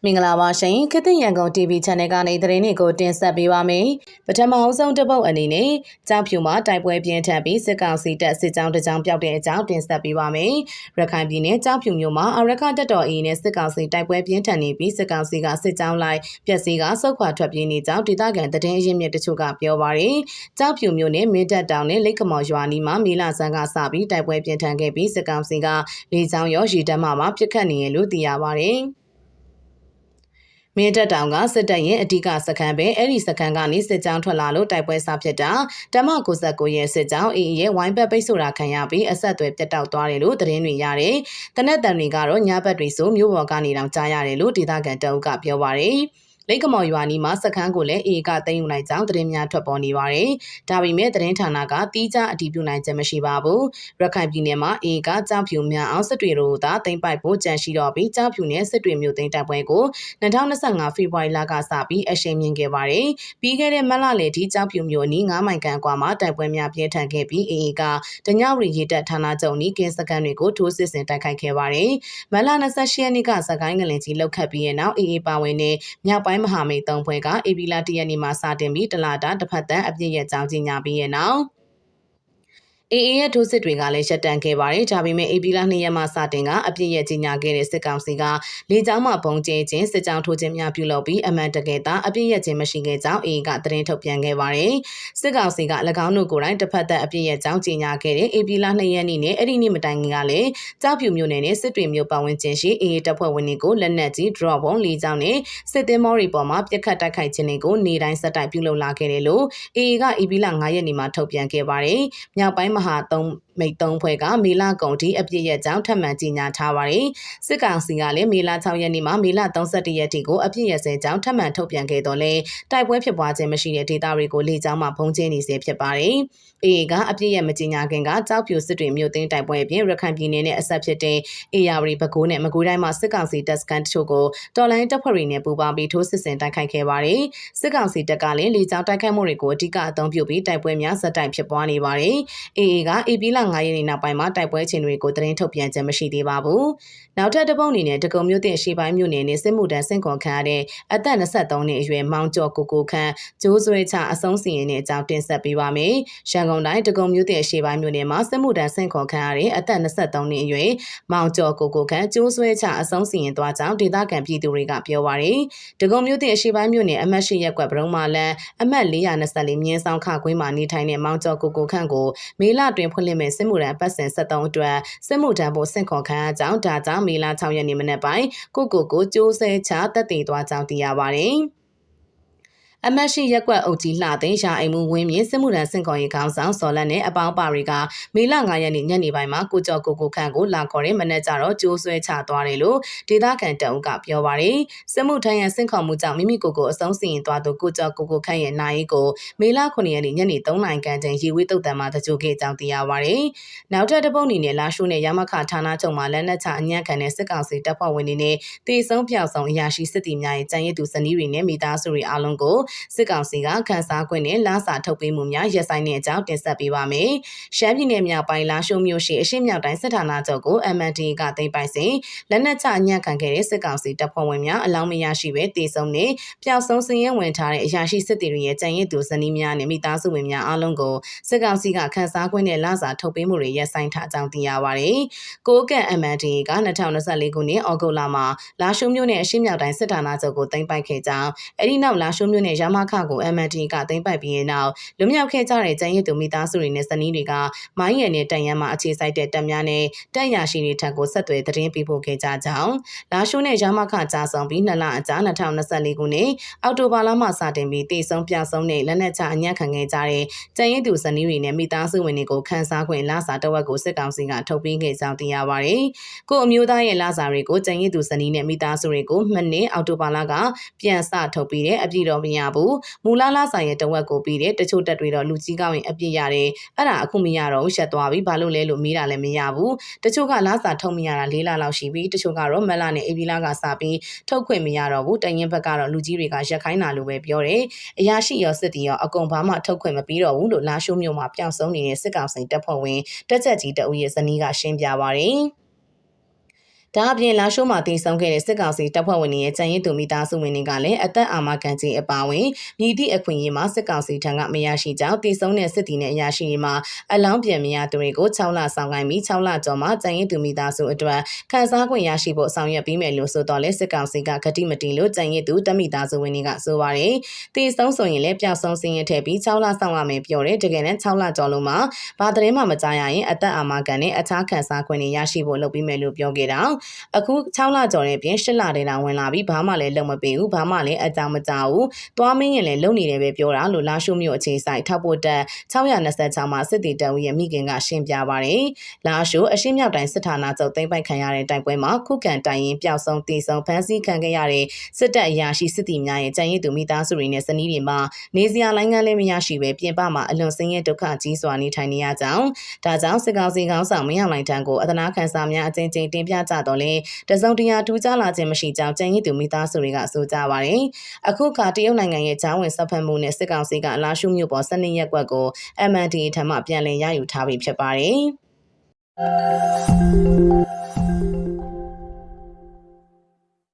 မင်္ဂလာပါရှင်ခေတ်သစ်ရန်ကုန် TV Channel ကနေသတင်းတွေကိုတင်ဆက်ပေးပါမယ်ပထမဆုံးတစ်ပုတ်အနေနဲ့ကြောက်ဖြူမှာတိုက်ပွဲပြင်းထန်ပြီးစစ်ကောင်စီတပ်စစ်ကြောင်းတစ်ကြောင်းပျောက်တဲ့အကြောင်းတင်ဆက်ပေးပါမယ်ရခိုင်ပြည်နယ်ကြောက်ဖြူမြို့မှာအရခတပ်တော် AA နဲ့စစ်ကောင်စီတိုက်ပွဲပြင်းထန်နေပြီးစစ်ကောင်စီကစစ်ကြောင်းလိုက်ပျက်စီးကစုခွာထွက်ပြေးနေကြောင်းဒေသခံသတင်းရင်းမြစ်တချို့ကပြောပါတယ်ကြောက်ဖြူမြို့နယ်မင်းတပ်တောင်နဲ့လိတ်ကမော်ရွာနီမှာမေလဆန်းကစပြီးတိုက်ပွဲပြင်းထန်ခဲ့ပြီးစစ်ကောင်စီကလေကြောင်းရောရေတပ်မှပစ်ခတ်နေရလို့သိရပါတယ်မင်းတပ်တောင်ကစစ်တပ်ရဲ့အဓိကစခန်းပဲအဲ့ဒီစခန်းကနေစစ်ကြောင်းထွက်လာလို့တိုက်ပွဲစဖြစ်တာဓမ္မ69ရဲ့စစ်ကြောင်း AA ရဲ့ဝိုင်းဘက်ပိတ်ဆို့တာခံရပြီးအဆက်အသွယ်ပြတ်တောက်သွားတယ်လို့သတင်းတွေရတယ်။တနက်တန်တွေကတော့ညဘက်တွေဆိုမြို့ပေါ်ကနေတောင်ကြားရတယ်လို့ဒေသခံတအုပ်ကပြောပါတယ်။လိတ်ကမော်ရွာနီမှာစခန်းကိုလည်း AA ကသိမ်းယူနိုင်ကြောင်းသတင်းများထွက်ပေါ်နေပါတယ်။ဒါပေမဲ့သတင်းဌာနကတီးခြားအတည်ပြုနိုင်ချက်မရှိပါဘူး။ရခိုင်ပြည်နယ်မှာ AA ကကြောက်ဖြူများအောင်စစ်တွေတို့သာသိမ်းပိုက်ဖို့ကြံရှိတော့ပြီးကြောက်ဖြူနဲ့စစ်တွေမြို့သိမ်းတိုက်ပွဲကို2025ဖေဖော်ဝါရီလကစပြီးအရှိန်မြင့်ခဲ့ပါတယ်။ပြီးခဲ့တဲ့မလလယ်ထိကြောက်ဖြူမြို့အနီး9မိုင်ခန့်ကွာမှာတိုက်ပွဲများပြင်းထန်ခဲ့ပြီး AA ကတညဝရီရေတပ်ဌာနချုပ်နီးကင်းစခန်းတွေကိုထိုးစစ်ဆင်တိုက်ခိုက်ခဲ့ပါတယ်။မလ28ရက်နေ့ကစကိုင်းငလင်ကြီးလောက်ခတ်ပြီးတဲ့နောက် AA ပါဝင်တဲ့မြောက်ပိုင်းမဟာမိတ်3ဖွဲ့က AB လ1ရက်နေ့မှာစတင်ပြီးတလတာတစ်ဖက်တန်းအပြည့်ရဲ့ကြောင်းကြီးညာပြီးရဲ့နောက်AA ရဲ့ထိုးစစ်တွေကလည်းရှက်တန်ခဲ့ပါတယ်။ဒါပေမဲ့ AB လ2ရက်မှစတင်ကအပြည့်ရဲ့ကြီးညာခဲ့တဲ့စစ်ကောင်စီကလေကြောင်းမှပုံကျဲခြင်းစစ်ကြောင်းထိုးခြင်းများပြုလုပ်ပြီးအမှန်တကယ်သာအပြည့်ရဲ့ခြင်းမရှိခဲ့ကြောင်း AA ကသတင်းထုတ်ပြန်ခဲ့ပါတယ်။စစ်ကောင်စီက၎င်းတို့ကိုယ်တိုင်တစ်ဖက်သက်အပြည့်ရဲ့ကြောင်းကြီးညာခဲ့တဲ့ AB လ2ရက်နေ့နဲ့အဲ့ဒီနေ့မတိုင်ခင်ကလည်းကြောက်ဖြူမြို့နယ်နဲ့စစ်တွေမြို့ပတ်ဝန်းကျင်ရှိ AA တပ်ဖွဲ့ဝင်တွေကိုလက်နက်ကြီး drop ဘုံလေကြောင်းနဲ့စစ်သင်္ဘောတွေပေါ်မှာပြစ်ခတ်တိုက်ခိုက်ခြင်းတွေကိုနေ့တိုင်းဆက်တိုက်ပြုလုပ်လာခဲ့တယ်လို့ AA က AB လ9ရက်နေ့မှာထုတ်ပြန်ခဲ့ပါတယ်။မြောက်ပိုင်းမဟာမိတ်3ဖွဲ့ကမေလကုန်ထိအပြည့်ရဲ့ကြောင်းထပ်မံကြီးညာထားပါတယ်။စစ်ကောင်စီကလည်းမေလ6ရက်နေ့မှာမေလ31ရက်ထိကိုအပြည့်ရဲ့ဆဲကြောင်းထပ်မံထုတ်ပြန်ခဲ့တော့လဲတိုက်ပွဲဖြစ်ပွားခြင်းမရှိတဲ့ဒေသတွေကိုလေကြောင်းမှဖုံးကျင်းနေစေဖြစ်ပါတယ်။ AA ကအပြည့်ရဲ့မကြီးညာခင်ကကြောက်ဖြူစစ်တွေမြို့သိမ်းတိုက်ပွဲအပြင်ရခိုင်ပြည်နယ်နဲ့အဆက်ဖြစ်တဲ့အေရဝတီပဲခူးနဲ့မကွေးတိုင်းမှာစစ်ကောင်စီတပ်စခန်းတချို့ကိုတော်လိုင်းတပ်ဖွဲ့တွေနဲ့ပူးပေါင်းပြီးထိုးစစ်ဆင်တိုက်ခိုက်ခဲ့ပါတယ်။စစ်ကောင်စီတပ်ကလည်းလေကြောင်းတိုက်ခိုက်မှုတွေကိုအဓိကအသုံးပြုပြီးတိုက်ပွဲများဆက်တိုက်ဖြစ်ပွားနေပါတယ်။ AA က AB လ9ရက်နေ့နောက်ပိုင်းမှာတိုက်ပွဲချင်းတွေကိုသတင်းထုတ်ပြန်ခြင်းမရှိသေးပါဘူး။နောက်ထပ်တစ်ပုတ်အနေနဲ့တကုံမြို့သစ်ရှေ့ပိုင်းမြို့နယ်နဲ့စစ်မှုထမ်းဆင့်ခေါ်ခံရတဲ့အသက်23နှစ်အရွယ်မောင်ကျော်ကိုခန့်ကျိုးဆွဲချအဆုံးစီရင်တဲ့အကြောင်းတင်ဆက်ပေးပါမယ်။ရန်ကုန်တိုင်းတကုံမြို့သစ်ရှေ့ပိုင်းမြို့နယ်မှာစစ်မှုထမ်းဆင့်ခေါ်ခံရတဲ့အသက်23နှစ်အရွယ်မောင်ကျော်ကိုခန့်ကျိုးဆွဲချအဆုံးစီရင်သွားကြောင်းဒေသခံပြည်သူတွေကပြောပါရယ်။တကုံမြို့သစ်ရှေ့ပိုင်းမြို့နယ်အမှတ်8ရပ်ကွက်ဗရုံမာလန်အမှတ်424မြင်းဆောင်ခကွင်းမှာနေထိုင်တဲ့မောင်ကျော်ကိုခန့်ကိုမေလတွင်ဖွင့်လှစ်မဲ့စစ်မှုထမ်းပတ်စင်73အတွက်စစ်မှုထမ်းဖို့ဆင့်ခေါ်ခံရကြောင်းဒါကြောင့်မေလ6ရက်နေ့မနက်ပိုင်းကိုကျိုးဆဲချတက်တည်သွားကြောင်းသိရပါတယ်။အမတ်ရှိရက်ကွက်အုပ်ကြီးလှသိန်းရှာအိမ်မှုဝင်းမြင့်စစ်မှုထမ်းစင်ခေါ်ရေးခေါင်းဆောင်စော်လတ်နဲ့အပေါင်းပါတွေကမေလ9ရက်နေ့ညနေပိုင်းမှာကိုကျော်ကိုခန့်ကိုလာခေါ်တဲ့မနက်ကျတော့ကျိုးဆွဲချသွားတယ်လို့ဒေသခံတအုပ်ကပြောပါတယ်။စစ်မှုထမ်းရန်စင်ခေါ်မှုကြောင့်မိမိကိုယ်ကိုအဆုံးစီရင်သွားသူကိုကျော်ကိုခန့်ရဲ့နိုင်ကိုမေလ9ရက်နေ့ညနေ3နာရီခန့်ချိန်ရေဝေးတုတ်တန်မှာတကြိုခဲ့ကြောင်းသိရပါတယ်။နောက်ထပ်တစ်ပုတ်အနေနဲ့လာရှိုးနဲ့ရမခဌာနချုပ်မှာလက်နက်ချအညံ့ခံတဲ့စစ်ကောင်စီတပ်ဖွဲ့ဝင်တွေနဲ့တေဆုံးပြောက်ဆုံးအရာရှိစစ်တီများရဲ့ကြံရည်သူဇနီးတွေနဲ့မိသားစုတွေအားလုံးကိုစစ်ကောင်စီကခန်းစားခွင့်နဲ့လစာထုတ်ပေးမှုများရပ်ဆိုင်းတဲ့အကြောင်းတင်ဆက်ပေးပါမယ်။ရှမ်းပြည်နယ်မြောက်ပိုင်းလာရှိုးမြို့ရှိအရှေ့မြောက်တိုင်းစစ်ဌာနချုပ်ကို MNDAA ကသိမ်းပိုက်စဉ်လက်နက်ချအညံ့ခံခဲ့တဲ့စစ်ကောင်စီတပ်ဖွဲ့ဝင်များအလောင်းမရရှိပဲတေဆုံးနဲ့ပျောက်ဆုံးစည်ရင်ဝင်ထားတဲ့အရာရှိစစ်တီတွေရဲ့ကြံရည်သူဇနီးများနဲ့မိသားစုဝင်များအားလုံးကိုစစ်ကောင်စီကခန်းစားခွင့်နဲ့လစာထုတ်ပေးမှုတွေရပ်ဆိုင်းထားကြောင်းသိရပါတယ်။ကိုကန့် MNDAA က2024ခုနှစ်ဩဂုတ်လမှာလာရှိုးမြို့နယ်အရှေ့မြောက်တိုင်းစစ်ဌာနချုပ်ကိုသိမ်းပိုက်ခဲ့ကြောင်းအဲဒီနောက်လာရှိုးမြို့နယ်ရမခကို MNDAA ကသိမ်းပိုက်ပြီးတဲ့နောက်လွတ်မြောက်ခဲ့ကြတဲ့ကျန်းရည်သူမိသားစုတွေနဲ့ဇနီးတွေကမိုင်းရံနဲ့တန်ရန်မှာအခြေစိုက်တဲ့တပ်များနဲ့တပ်ရရှိတွေထက်ကိုဆက်သွယ်သတင်းပေးပို့ခဲ့ကြကြောင်းလာရှိုးနဲ့ရမခကြားဆောင်ပြီး2လအကြာ2024ခုနှစ်အောက်တိုဘာလမှစတင်ပြီးတေဆုံးပြဆုံးနဲ့လက်နက်ချအညံ့ခံခဲ့ကြတဲ့ကျန်းရည်သူဇနီးတွေနဲ့မိသားစုဝင်တွေကိုခန်းစားခွင့်လစာတဝက်ကိုစစ်ကောင်စီကထုတ်ပေးခဲ့ကြောင်းသိရပါတယ်။ကိုအမျိုးသားရဲ့လစာတွေကိုကျန်းရည်သူဇနီးနဲ့မိသားစုတွေကို2နှစ်အောက်တိုဘာလကပြန်စထုတ်ပေးတဲ့အပြည့်တော်မရဘူးမူလလစာရဲ့တဝက်ကိုပြီးတဲ့တချို့တက်တွေတော့လူကြီးကောင်းရင်အပြည့်ရတယ်အဲ့ဒါအခုမရတော့ရှက်သွားပြီဘာလို့လဲလို့မေးတာလည်းမရဘူးတချို့ကလစာထုတ်မရတာ4လလောက်ရှိပြီတချို့ကတော့မက်လာနဲ့အေဘီလာကစပြီးထုတ်ခွင့်မရတော့ဘူးတရင်ဘက်ကတော့လူကြီးတွေကရက်ခိုင်းတာလို့ပဲပြောတယ်အရာရှိရောစစ်တီရောအကုန်ဘာမှထုတ်ခွင့်မပြီးတော့ဘူးလို့လာရှိုးမြို့မှာပျောက်ဆုံးနေတဲ့စစ်ကောင်စီတပ်ဖွဲ့ဝင်တက်ချက်ကြီးတအုပ်ရဲ့ဇနီးကရှင်းပြပါတယ် ဒါအပြင်လာရှိုးမှာတည်ဆုံခဲ့တဲ့စစ်ကောင်စီတပ်ဖွဲ့ဝင်တွေရဲ့ကြံရည်သူမိသားစုဝင်တွေကလည်းအသက်အာမခံခြင်းအပါအဝင်မြည်သည့်အခွင့်အရေးမှာစစ်ကောင်စီထံကမရရှိကြောင်းတည်ဆုံတဲ့စစ်တီနဲ့အရာရှိတွေမှာအလောင်းပြန်မရသူတွေကို6လဆောင်ကိုင်းပြီး6လကျော်မှာကြံရည်သူမိသားစုအတွက်ခန်းစားခွင့်ရရှိဖို့ဆောင်ရွက်ပြီးမယ်လို့ဆိုတော့လဲစစ်ကောင်စီကဂတိမတီလို့ကြံရည်သူတမိသားစုဝင်တွေကဆိုပါတယ်တည်ဆုံဆိုရင်လည်းပျောက်ဆုံးစင်းရထည့်ပြီး6လဆောင်ရမယ်ပြောတယ်တကယ်နဲ့6လကျော်လုံးမှာဘာသတင်းမှမကြားရရင်အသက်အာမခံနဲ့အခြားခန်းစားခွင့်တွေရရှိဖို့လုပ်ပြီးမယ်လို့ပြောခဲ့တာအခု6လကျော်တဲ့ပြင်8လတည်းတောင်ဝင်လာပြီးဘာမှလည်းလုပ်မပေးဘူးဘာမှလည်းအကြောင်းမကြားဘူးသွားမင်းရင်လည်းလုံနေတယ်ပဲပြောတာလို့လာရှိုးမြို့အခြေဆိုင်ထောက်ပို့တက်626မှာစစ်တီတပ်ဦးရဲ့မိခင်ကရှင်းပြပါတယ်လာရှိုးအရှင်းမြောက်တိုင်းစစ်ဌာနချုပ်သိမ်းပိုက်ခံရတဲ့တိုက်ပွဲမှာခုခံတိုင်ရင်ပျောက်ဆုံးတည်ဆုံဖမ်းဆီးခံခဲ့ရတဲ့စစ်တပ်အရာရှိစစ်တီများရဲ့ကြံရည်သူမိသားစုတွေနဲ့ဇနီးတွေမှာနေစရာလိုင်းကလည်းမရရှိပဲပြင်ပမှာအလွန်ဆင်းရဲဒုက္ခကြီးစွာနေထိုင်နေရကြောင်းဒါကြောင့်စစ်ကောင်စီခေါင်းဆောင်မင်းအောင်လှိုင်ထံကိုအသနာခံစာများအကြိမ်ကြိမ်တင်ပြကြတော့လဲတစုံတရာထူးခြားလာခြင်းမရှိကြောင်းကြံရည်သူမိသားစုတွေကဆိုကြပါတယ်အခုခါတရုတ်နိုင်ငံရဲ့ဂျားဝင်ဆက်ဖက်မှုနဲ့စစ်ကောင်စီကလာရှုမြို့ပေါ်စနေရက်ကွက်ကို MND ထံမှပြန်လည်ရယူထားပြီးဖြစ်ပါတယ်